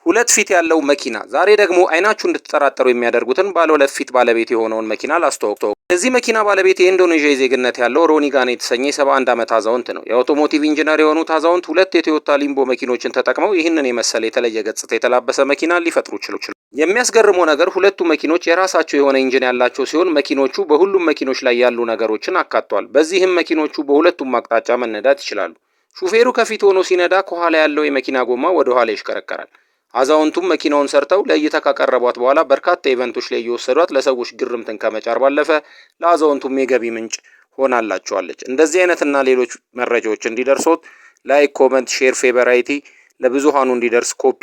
ሁለት ፊት ያለው መኪና። ዛሬ ደግሞ አይናችሁ እንድትጠራጠሩ የሚያደርጉትን ባለ ሁለት ፊት ባለቤት የሆነውን መኪና ላስተዋውቅ። የዚህ መኪና ባለቤት የኢንዶኔዥያ ዜግነት ያለው ሮኒ ጋኔ የተሰኘ የ71 ዓመት አዛውንት ነው። የአውቶሞቲቭ ኢንጂነር የሆኑት አዛውንት ሁለት የቶዮታ ሊምቦ መኪኖችን ተጠቅመው ይህንን የመሰለ የተለየ ገጽታ የተላበሰ መኪና ሊፈጥሩ ችለዋል። የሚያስገርመው ነገር ሁለቱ መኪኖች የራሳቸው የሆነ ኢንጂን ያላቸው ሲሆን መኪኖቹ በሁሉም መኪኖች ላይ ያሉ ነገሮችን አካቷል። በዚህም መኪኖቹ በሁለቱም አቅጣጫ መነዳት ይችላሉ። ሹፌሩ ከፊት ሆኖ ሲነዳ ከኋላ ያለው የመኪና ጎማ ወደ ኋላ ይሽከረከራል። አዛውንቱም መኪናውን ሰርተው ለእይታ ካቀረቧት በኋላ በርካታ ኢቨንቶች ላይ እየወሰዷት ለሰዎች ግርምትን ከመጫር ባለፈ ለአዛውንቱም የገቢ ምንጭ ሆናላቸዋለች። እንደዚህ አይነትና ሌሎች መረጃዎች እንዲደርሶት ላይክ፣ ኮመንት፣ ሼር፣ ፌቨራይቲ ለብዙሃኑ እንዲደርስ ኮፒ